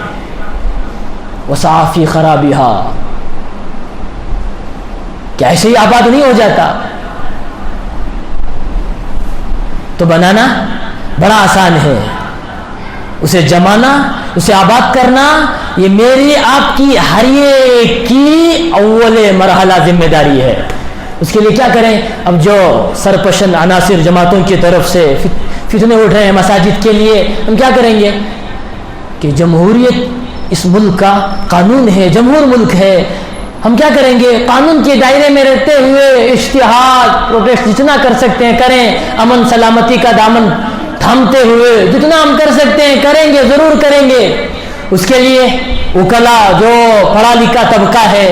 وصافی خرابیہ, کیا ایسے ہی آباد نہیں ہو جاتا؟ تو بنانا بڑا آسان ہے, اسے جمانا, اسے آباد کرنا یہ میری آپ کی ہر ایک کی اول مرحلہ ذمہ داری ہے. اس کے لیے کیا کریں؟ اب جو سرپشن عناصر جماعتوں کی طرف سے فتنے اٹھ رہے ہیں مساجد کے لیے, ہم کیا کریں گے کہ جمہوریت اس ملک کا قانون ہے, جمہور ملک ہے. ہم کیا کریں گے؟ قانون کے دائرے میں رہتے ہوئے اشتہار پروٹیسٹ جتنا کر سکتے ہیں کریں, امن سلامتی کا دامن تھامتے ہوئے جتنا ہم کر سکتے ہیں کریں گے, ضرور کریں گے. اس کے لیے وکلا جو پڑھا لکھا طبقہ ہے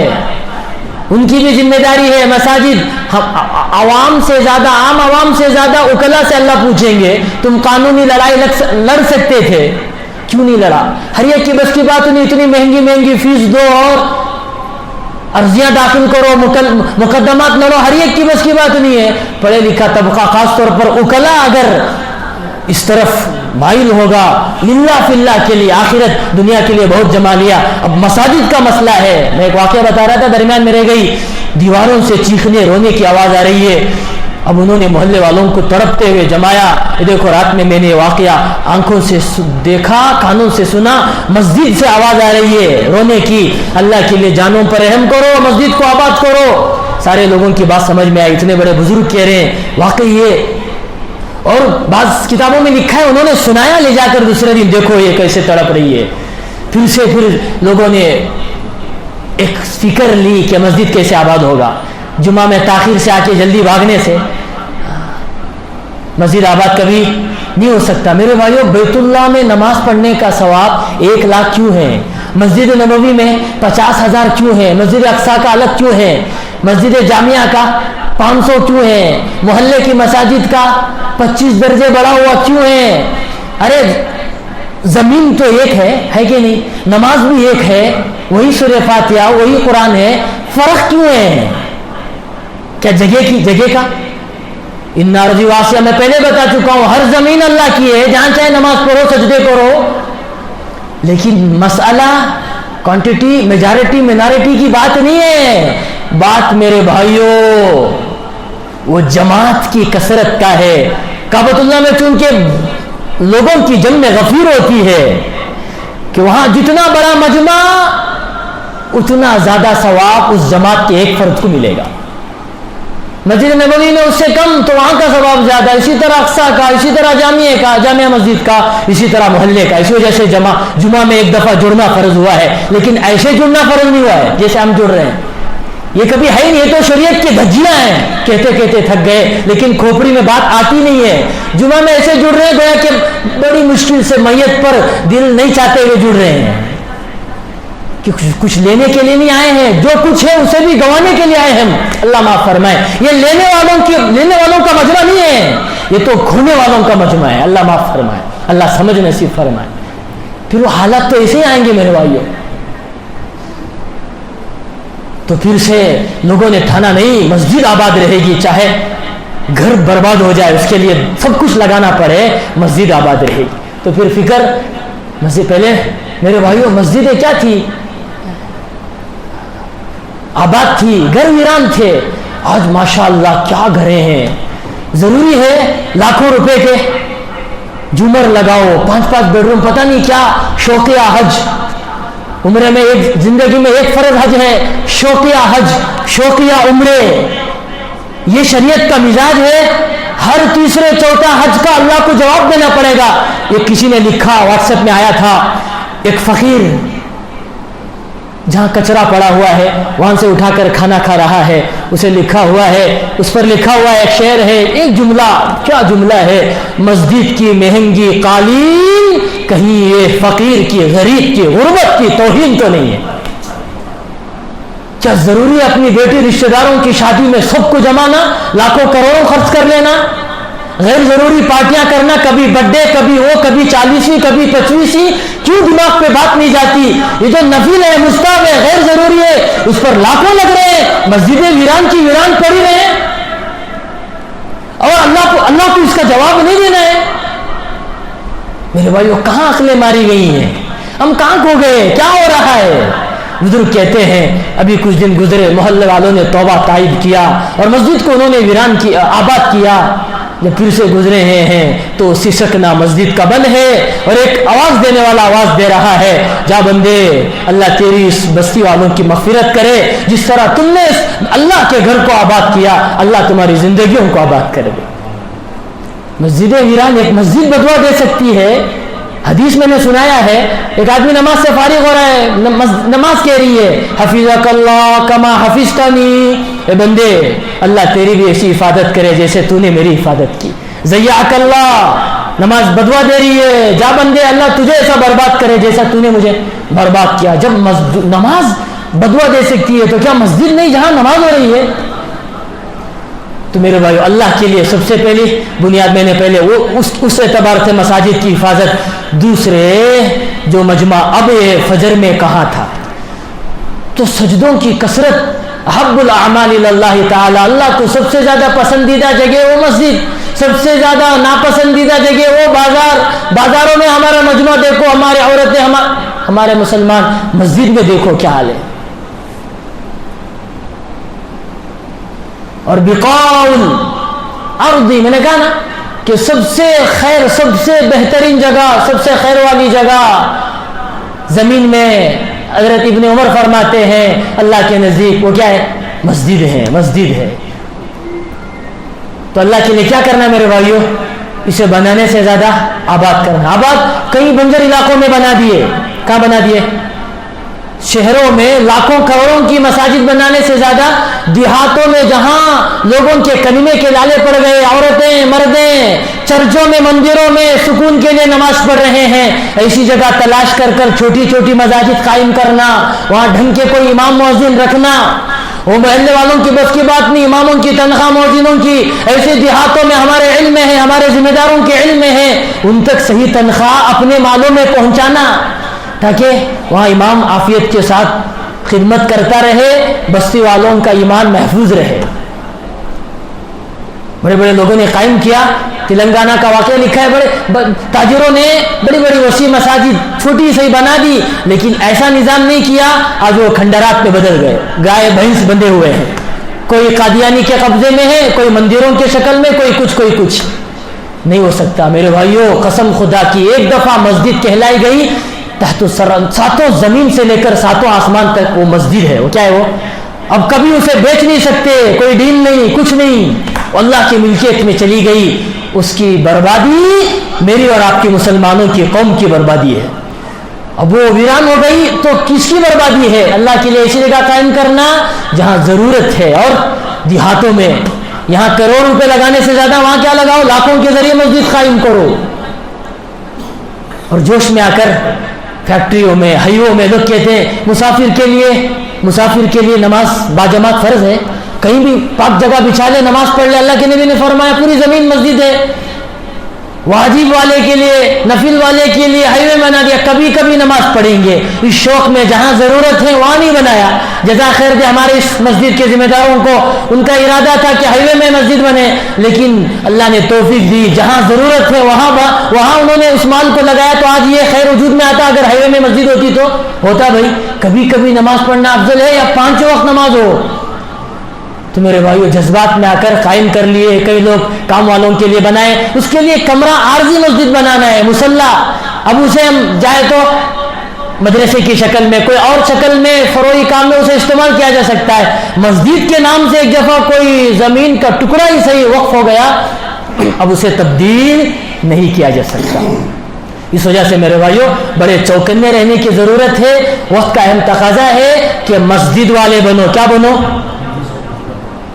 ان کی بھی ذمہ داری ہے. مساجد عوام سے زیادہ, عام عوام سے زیادہ وکلا سے اللہ پوچھیں گے تم قانونی لڑائی لڑ سکتے تھے, کیوں نہیں لڑا؟ ہر ایک کی بس کی بات نہیں, اتنی مہنگی مہنگی فیس دو اور عرضیاں داخل کرو, مقدمات لڑو, ہر ایک کی بس کی بات نہیں ہے. پڑھے لکھا طبقہ خاص طور پر وکلا اگر اس طرف مائل ہوگا للہ فی اللہ کے لیے, آخرت دنیا کے لیے بہت جما لیا. اب مساجد کا مسئلہ ہے, میں ایک واقعہ بتا رہا تھا, درمیان میں رہ گئی, دیواروں سے چیخنے رونے کی آواز آ رہی ہے. اب انہوں نے محلے والوں کو تڑپتے ہوئے جمایا. یہ دیکھو رات میں میں نے یہ واقعہ آنکھوں سے دیکھا, کانوں سے سنا, مسجد سے آواز آ رہی ہے رونے کی. اللہ کے لیے جانوں پر رحم کرو, مسجد کو آباد کرو. سارے لوگوں کی بات سمجھ میں آئی, اتنے بڑے بزرگ کہہ رہے ہیں واقعی یہ. اور بعض کتابوں میں لکھا ہے انہوں نے سنایا لے جا کر دوسرے دن, دیکھو یہ کیسے تڑپ رہی ہے. پھر لوگوں نے ایک فکر لی کہ مسجد کیسے آباد ہوگا. جمعہ میں تاخیر سے آ کے جلدی بھاگنے سے مسجد آباد کبھی نہیں ہو سکتا. میرے بھائیو, بیت اللہ میں نماز پڑھنے کا ثواب 1 لاکھ کیوں ہے؟ مسجد نبوی میں 50,000 کیوں ہے؟ مسجد اقصیٰ کا الگ کیوں ہے؟ مسجد جامعہ کا 500 کیوں ہے؟ محلے کی مساجد کا 25 درجے بڑھا ہوا کیوں ہے؟ ارے زمین تو ایک ہے کہ نہیں؟ نماز بھی ایک ہے, وہی سورہ فاتحہ, وہی قرآن ہے, فرق کیوں ہے؟ کیا جگہ کا؟ ان ارض واسعہ میں پہلے بتا چکا ہوں, ہر زمین اللہ کی ہے, جہاں چاہے نماز پڑھو, سجدے کرو. لیکن مسئلہ کوانٹٹی میجارٹی مینارٹی کی بات نہیں ہے. بات میرے بھائیوں وہ جماعت کی کثرت کا ہے. کعبۃ اللہ میں چونکہ لوگوں کی جمع غفیر ہوتی ہے کہ وہاں جتنا بڑا مجمع اتنا زیادہ ثواب اس جماعت کے ایک فرد کو ملے گا. مسجد نبوی میں اس سے کم تو وہاں کا ثواب زیادہ. اسی طرح اقصیٰ کا, اسی طرح جامعہ کا, جامعہ مسجد کا, اسی طرح محلے کا. اسی وجہ سے جمعہ میں ایک دفعہ جڑنا فرض ہوا ہے, لیکن ایسے جڑنا فرض نہیں ہوا ہے جیسے ہم جڑ رہے ہیں. یہ کبھی ہے نہیں, یہ تو شریعت کی دھجیاں ہیں, کہتے کہتے تھک گئے لیکن کھوپڑی میں بات آتی نہیں ہے. جمعہ میں ایسے جڑ رہے ہیں گویا کہ بڑی مشکل سے میت پر دل نہیں چاہتے ہوئے جڑ رہے ہیں کہ کچھ لینے کے لیے نہیں آئے ہیں, جو کچھ ہے اسے بھی گنوانے کے لیے آئے ہیں. اللہ معاف فرمائے. یہ لینے والوں کا مجمع نہیں ہے, یہ تو کھونے والوں کا مجمع ہے. اللہ معاف فرمائے, اللہ سمجھ نصیب فرمائے. پھر وہ حالات تو ایسے ہی آئیں گے میرے بھائیوں. تو پھر سے لوگوں نے ٹھانا نہیں مسجد آباد رہے گی، چاہے گھر برباد ہو جائے اس کے لیے سب کچھ لگانا پڑے، مسجد آباد رہے گی۔ تو پھر فکر مسجد، پہلے میرے بھائیوں مسجدیں کیا تھی؟ آباد تھی، گھر ویران تھے۔ آج ماشاءاللہ کیا گھریں ہیں، ضروری ہے لاکھوں روپے کے جھومر لگاؤ، 5 بیڈ روم، پتہ نہیں کیا شوقیہ حج، عمرے میں ایک زندگی میں ایک فرض حج ہے، شوقیہ حج، شوقیہ عمرے، یہ شریعت کا مزاج ہے۔ ہر تیسرے چوتھا حج کا اللہ کو جواب دینا پڑے گا۔ یہ کسی نے لکھا، واٹس ایپ میں آیا تھا، ایک فقیر جہاں کچرا پڑا ہوا ہے وہاں سے اٹھا کر کھانا کھا رہا ہے، اسے لکھا ہوا ہے، اس پر لکھا ہوا ہے ایک شعر ہے، ایک جملہ، کیا جملہ ہے، مسجد کی مہنگی قالین کہیں یہ فقیر کی غریب کی غربت کی توہین تو نہیں ہے؟ کیا ضروری ہے اپنی بیٹی رشتہ داروں کی شادی میں سب کو جمانا، لاکھوں کروڑوں خرچ کر لینا، غیر ضروری پارٹیاں کرنا، کبھی برتھ ڈے، کبھی وہ، کبھی 40ویں، کبھی 25ویں؟ کیوں دماغ پہ بات نہیں جاتی؟ یہ جو نفل ہے، مستحب ہے، غیر ضروری ہے، اس پر لاکھوں لگ رہے ہیں، مسجدیں ویران کی ویران پڑی رہے ہیں، اور اللہ کو اس کا جواب نہیں دینا ہے۔ میرے بھائیو کہاں عقلیں ماری گئی ہیں؟ ہم کہاں کھو گئے؟ کیا ہو رہا ہے؟ بزرگ کہتے ہیں ابھی کچھ دن گزرے، محلے والوں نے توبہ تائب کیا اور مسجد کو انہوں نے ویران کیا، آباد کیا۔ جب پھر سے گزرے ہیں تو سسکنا مسجد کا بند ہے، اور ایک آواز دینے والا آواز دے رہا ہے، جا بندے اللہ تیری اس بستی والوں کی مغفرت کرے، جس طرح تم نے اللہ کے گھر کو آباد کیا، اللہ تمہاری زندگیوں کو آباد کرے گا۔ مسجد ویران، ایک مسجد بدوا دے سکتی ہے؟ حدیث میں نے سنایا ہے، ایک آدمی نماز سے فارغ ہو رہا ہے، نماز کہہ رہی ہے حفظک اللہ کما حفظتنی، اے بندے اللہ تیری بھی ایسی حفاظت کرے جیسے تو نے میری حفاظت کی۔ ضیعک اللہ، نماز بدوا دے رہی ہے، جا بندے اللہ تجھے ایسا برباد کرے جیسا تو نے مجھے برباد کیا۔ جب نماز بدوا دے سکتی ہے تو کیا مسجد نہیں جہاں نماز ہو رہی ہے؟ تو میرے بھائیو اللہ کے لیے سب سے پہلی بنیاد میں نے پہلے وہ اس اعتبار سے مساجد کی حفاظت، دوسرے جو مجمع اب فجر میں کہا تھا، تو سجدوں کی کثرت، احب الاعمال اللہ تعالی، اللہ کو سب سے زیادہ پسندیدہ جگہ وہ مسجد، سب سے زیادہ ناپسندیدہ جگہ وہ بازاروں میں ہمارا مجمع دیکھو، ہمارے عورتیں، ہمارے مسلمان، مسجد میں دیکھو کیا حال ہے۔ اور بقاؤ ارضی، میں نے کہا نا کہ سب سے خیر، سب سے بہترین جگہ، سب سے خیر والی جگہ زمین میں، حضرت ابن عمر فرماتے ہیں اللہ کے نزدیک وہ کیا ہے؟ مسجد ہے، مسجد ہے۔ تو اللہ کے لیے کیا کرنا میرے بھائیوں؟ اسے بنانے سے زیادہ آباد کرنا۔ آباد کئی بنجر علاقوں میں بنا دیے، کہاں بنا دیے؟ شہروں میں لاکھوں کروڑوں کی مساجد بنانے سے زیادہ دیہاتوں میں جہاں لوگوں کے کلمے کے لالے پڑ گئے، عورتیں مردیں چرچوں میں مندروں میں سکون کے لیے نماز پڑھ رہے ہیں، ایسی جگہ تلاش کر کر چھوٹی چھوٹی مساجد قائم کرنا، وہاں ڈھنگ کے کوئی امام مؤذن رکھنا، وہ محلے والوں کی بس کی بات نہیں، اماموں کی تنخواہ مؤذنوں کی، ایسے دیہاتوں میں ہمارے علم میں ہے، ہمارے ذمہ داروں کے علم میں ہے، ان تک صحیح تنخواہ اپنے مالوں میں پہنچانا، تاکہ وہاں امام عافیت کے ساتھ خدمت کرتا رہے، بستی والوں کا ایمان محفوظ رہے۔ بڑے بڑے لوگوں نے قائم کیا، تلنگانہ کا واقعہ لکھا ہے، بڑے تاجروں نے بڑی بڑی وسیع مساجد چھوٹی سی بنا دی، لیکن ایسا نظام نہیں کیا، آج وہ کھنڈرات میں بدل گئے، گائے بھینس بندے ہوئے ہیں، کوئی قادیانی کے قبضے میں ہے، کوئی مندروں کے شکل میں، کوئی کچھ نہیں ہو سکتا۔ میرے بھائیوں قسم خدا کی، ایک دفعہ مسجد کہلائی گئی، تحت ساتوں زمین سے لے کر ساتوں آسمان تک وہ مسجد ہے، وہ کیا ہے؟ وہ اب کبھی اسے بیچ نہیں سکتے، کوئی ڈیل نہیں، کچھ نہیں، اللہ کی ملکیت میں چلی گئی، اس کی بربادی میری اور آپ کی مسلمانوں کی قوم کی بربادی ہے۔ اب وہ ویران ہو گئی تو کس کی بربادی ہے؟ اللہ کے لیے ایسی جگہ قائم کرنا جہاں ضرورت ہے، اور دیہاتوں میں یہاں کروڑ روپے لگانے سے زیادہ وہاں کیا لگاؤ، لاکھوں کے ذریعے مسجد قائم کرو۔ اور جوش میں آ کر فیکٹریوں میں، ہائیوں میں لوگ کہتے ہیں مسافر کے لیے نماز باجماعت فرض ہے، کہیں بھی پاک جگہ بچھا لے، نماز پڑھ لے، اللہ کے نبی نے فرمایا پوری زمین مسجد ہے۔ واجب والے کے لیے, نفل والے کے لیے ہائی وے بنا دیا, کبھی کبھی نماز پڑھیں گے. اس شوق میں جہاں ضرورت ہے وہاں نہیں بنایا. جزا خیر دے ہمارے اس مسجد کے ذمہ داروں کو, ان کا ارادہ تھا کہ ہائی وے میں مسجد بنے, لیکن اللہ نے توفیق دی جہاں ضرورت ہے وہاں انہوں نے اس مال کو لگایا, تو آج یہ خیر وجود میں آتا. اگر ہائی وے میں مسجد ہوتی تو ہوتا بھائی. کبھی کبھی نماز پڑھنا افضل ہے یا 5 وقت نماز ہو؟ تو میرے بھائیو جذبات میں آ کر قائم کر لیے. کئی لوگ کام والوں کے لیے بنائے, اس کے لیے کمرہ عارضی مسجد بنانا ہے, مصلی. اب اسے ہم جائے تو مدرسے کی شکل میں, کوئی اور شکل میں, فروعی کام میں اسے استعمال کیا جا سکتا ہے. مسجد کے نام سے ایک دفعہ کوئی زمین کا ٹکڑا ہی صحیح وقف ہو گیا, اب اسے تبدیل نہیں کیا جا سکتا. اس وجہ سے میرے بھائیو بڑے چوکنے رہنے کی ضرورت ہے. وقت کا اہم تقاضا ہے کہ مسجد والے بنو. کیا بنو؟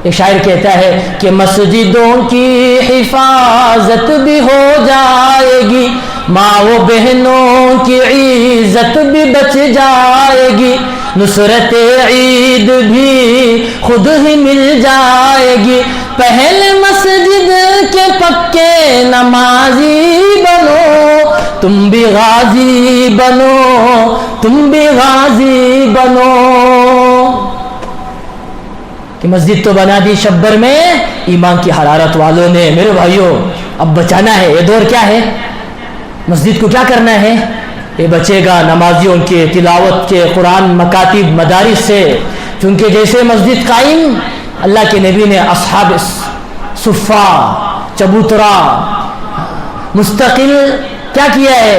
ایک شاعر کہتا ہے کہ مسجدوں کی حفاظت بھی ہو جائے گی, ماں و بہنوں کی عزت بھی بچ جائے گی, نصرت عید بھی خود ہی مل جائے گی. پہلے مسجد کے پکے نمازی بنو, تم بھی غازی بنو, تم بھی غازی بنو. کہ مسجد تو بنا دی شبر میں ایمان کی حرارت والوں نے. میرے بھائیوں اب بچانا ہے. یہ دور کیا ہے؟ مسجد کو کیا کرنا ہے؟ یہ بچے گا نمازیوں کے, تلاوت کے, قرآن مکاتب مدارس سے. چونکہ جیسے مسجد قائم, اللہ کے نبی نے اصحاب صفہ, چبوترا, مستقل کیا کیا ہے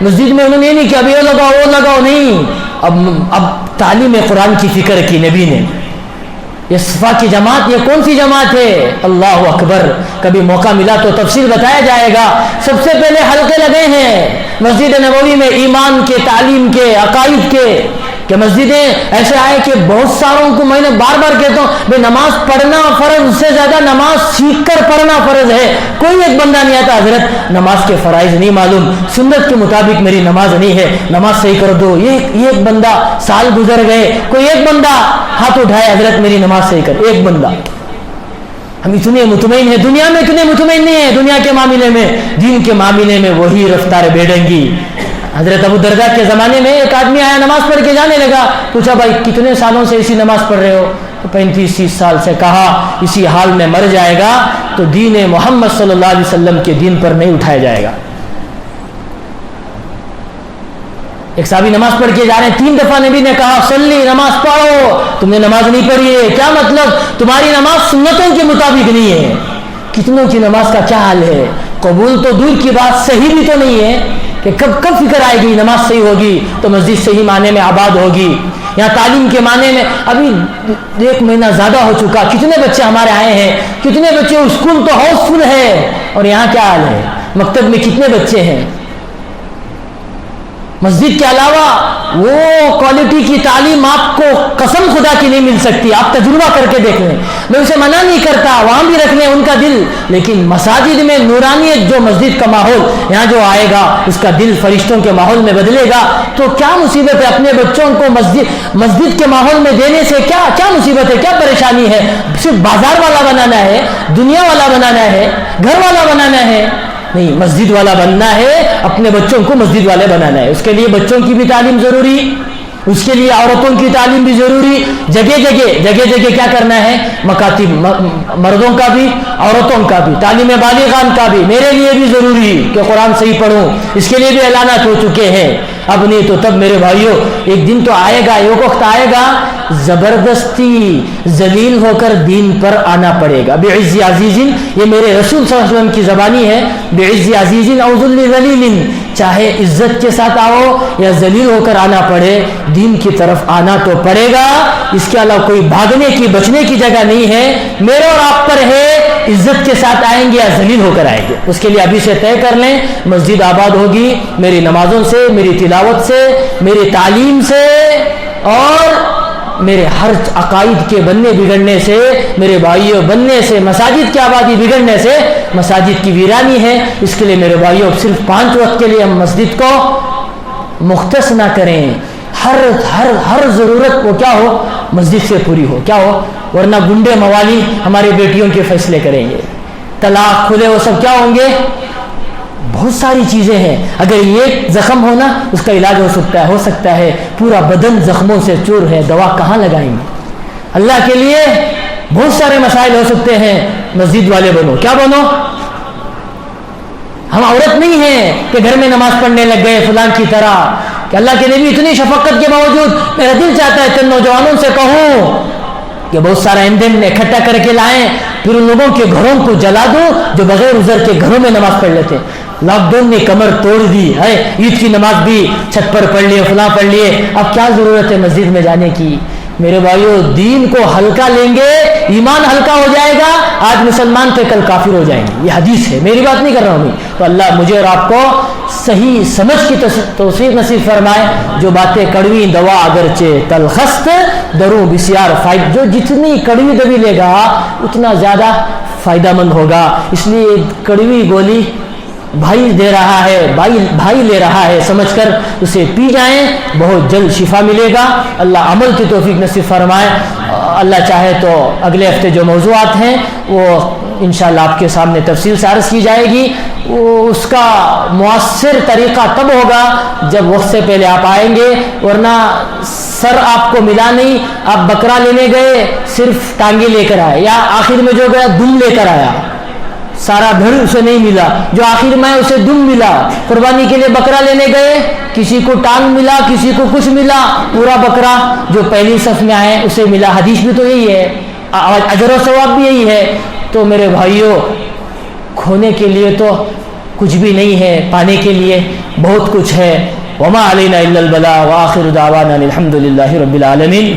مسجد میں. انہوں نے نہیں کہ اب یہ لگاؤ وہ لگاؤ, نہیں. اب تعلیم قرآن کی فکر کی نبی نے. یہ صفا کی جماعت, یہ کون سی جماعت ہے؟ اللہ اکبر. کبھی موقع ملا تو تفصیل بتایا جائے گا. سب سے پہلے حلقے لگے ہیں مسجد نبوی میں ایمان کے, تعلیم کے, عقائد کے. کہ مسجدیں ایسے آئے کہ بہت ساروں کو میں نے بار بار کہتا ہوں بھائی نماز پڑھنا فرض, اس سے زیادہ نماز سیکھ کر پڑھنا فرض ہے. کوئی ایک بندہ نہیں آتا حضرت نماز کے فرائض نہیں معلوم, سنت کے مطابق میری نماز نہیں ہے, نماز صحیح کر دو. یہ ایک بندہ, سال گزر گئے, کوئی ایک بندہ ہاتھ اٹھائے حضرت میری نماز صحیح کر. ایک بندہ. ہم اتنے مطمئن ہیں, دنیا میں اتنے مطمئن نہیں ہیں. دنیا کے معاملے میں, دین کے معاملے میں وہی رفتار بیڑنگی. حضرت ابو درداء کے زمانے میں ایک آدمی آیا, نماز پڑھ کے جانے لگا. پوچھا بھائی کتنے سالوں سے اسی نماز پڑھ رہے ہو؟ 35-30 سال سے. کہا اسی حال میں مر جائے گا تو دین محمد صلی اللہ علیہ وسلم کے دین پر نہیں اٹھایا جائے گا. ایک صحابی نماز پڑھ کے جا رہے ہیں, 3 دفعہ نبی نے کہا صلی, نماز پڑھو. تم نے نماز نہیں پڑھی ہے. کیا مطلب؟ تمہاری نماز سنتوں کے مطابق نہیں ہے. کتنوں کی نماز کا کیا حال ہے؟ قبول تو دور کی بات, صحیح بھی تو نہیں ہے. کہ کب فکر آئے گی نماز صحیح ہوگی تو مسجد صحیح معنی میں آباد ہوگی. یا تعلیم کے معنی میں ابھی 1 مہینہ زیادہ ہو چکا, کتنے بچے ہمارے آئے ہیں, کتنے بچے, اسکول تو ہاؤس فل ہے, اور یہاں کیا حال ہے؟ مکتب میں کتنے بچے ہیں؟ مسجد کے علاوہ وہ کوالٹی کی تعلیم آپ کو قسم خدا کی نہیں مل سکتی. آپ تجربہ کر کے دیکھ لیں. میں اسے منع نہیں کرتا, وہاں بھی رکھ لیں ان کا دل, لیکن مساجد میں نورانیت, جو مسجد کا ماحول یہاں جو آئے گا اس کا دل فرشتوں کے ماحول میں بدلے گا. تو کیا مصیبت ہے اپنے بچوں کو مسجد کے ماحول میں دینے سے؟ کیا مصیبت ہے, کیا پریشانی ہے؟ صرف بازار والا بنانا ہے, دنیا والا بنانا ہے, گھر والا بنانا ہے؟ نہیں, مسجد والا بننا ہے. اپنے بچوں کو مسجد والے بنانا ہے. اس کے لیے بچوں کی بھی تعلیم ضروری, اس کے لیے عورتوں کی تعلیم بھی ضروری. جگہ جگہ کیا کرنا ہے؟ مکاتب, مردوں کا بھی عورتوں کا بھی, تعلیم بالغان کا بھی. میرے لیے بھی ضروری کہ قرآن صحیح پڑھوں, اس کے لیے بھی اعلانات ہو چکے ہیں. اب نہیں تو تب میرے بھائیوں ایک دن تو آئے گا, ایک وقت آئے گا زبردستی ذلیل ہو کر دین پر آنا پڑے گا. بعز عزیز, یہ میرے رسول صلی اللہ علیہ وسلم کی زبانی ہے. بعز عزیز او ذل ذلیل, چاہے عزت کے ساتھ آؤ یا ذلیل ہو کر آنا پڑے, دین کی طرف آنا تو پڑے گا. اس کے علاوہ کوئی بھاگنے کی, بچنے کی جگہ نہیں ہے. میرے اور آپ پر ہے عزت کے ساتھ آئیں گے یا ذلیل ہو کر آئیں گے. اس کے لیے ابھی سے طے کر لیں, مسجد آباد ہوگی میری نمازوں سے, میری تلاوت سے, میری تعلیم سے, اور میرے ہر عقائد کے بننے بگڑنے سے, میرے بھائیوں بننے سے, مساجد کی آبادی بگڑنے سے مساجد کی ویرانی ہے. اس کے لیے میرے بھائیوں صرف 5 وقت کے لیے ہم مسجد کو مختص نہ کریں. ہر ضرورت وہ کیا ہو, مسجد سے پوری ہو. کیا ہو, ورنہ گنڈے موالی ہماری بیٹیوں کے فیصلے کریں گے, طلاق کھلے وہ سب کیا ہوں گے, بہت ساری چیزیں ہیں. اگر یہ زخم ہونا اس کا علاج ہو سکتا ہے پورا بدن زخموں سے چور ہے, دوا کہاں لگائیں گے؟ اللہ کے لیے بہت سارے مسائل ہو سکتے ہیں. مسجد والے بنو, کیا بنو؟ ہم عورت نہیں ہیں کہ گھر میں نماز پڑھنے لگ گئے فلان کی طرح, کہ اللہ کے نبی اتنی شفقت کے باوجود میرا دل چاہتا ہے تم نوجوانوں سے کہوں کہ بہت سارا ایندھن اکٹھا کر کے لائیں, پھر ان لوگوں کے گھروں کو جلا دو جو بغیر عذر کے گھروں میں نماز پڑھ لیتے. لاک ڈاؤن نے کمر توڑ دی ہے, عید کی نماز بھی چھت پر پڑھ لیے, فلاں پڑھ لیے, اب کیا ضرورت ہے مسجد میں جانے کی؟ میرے بھائیو, دین کو ہلکا لیں گے ایمان ہلکا ہو جائے گا. آج مسلمان تھے کل کافر ہو جائیں گے, یہ حدیث ہے, میری بات نہیں کر رہا ہوں. تو اللہ مجھے اور آپ کو صحیح سمجھ کی توفیق نصیب فرمائے. جو باتیں کڑوی دوا اگرچہ تلخست درو بسیار فائدہ, جو جتنی کڑوی دوا لے گا اتنا زیادہ فائدہ مند ہوگا. اس لیے کڑوی گولی بھائی دے رہا ہے, بھائی لے رہا ہے سمجھ کر اسے پی جائیں, بہت جلد شفا ملے گا. اللہ عمل کی توفیق نصیب فرمائے. اللہ چاہے تو اگلے ہفتے جو موضوعات ہیں وہ انشاءاللہ آپ کے سامنے تفصیل سے عرض کی جائے گی. اس کا مؤثر طریقہ تب ہوگا جب وقت سے پہلے آپ آئیں گے, ورنہ سر آپ کو ملا نہیں, آپ بکرا لینے گئے صرف ٹانگیں لے کر آئے, یا آخر میں جو گیا دم لے کر آیا, سارا دھڑ اسے نہیں ملا, جو آخر میں اسے دم ملا. قربانی کے لیے بکرا لینے گئے, کسی کو ٹانگ ملا, کسی کو کچھ ملا, پورا بکرا جو پہلی صف میں آئے اسے ملا. حدیث بھی تو یہی ہے, اجر و ثواب بھی یہی ہے. تو میرے بھائیوں, کھونے کے لیے تو کچھ بھی نہیں ہے, پانے کے لیے بہت کچھ ہے. وما علینا الا البلاغ وآخر دعوانا الحمد للہ رب العالمین.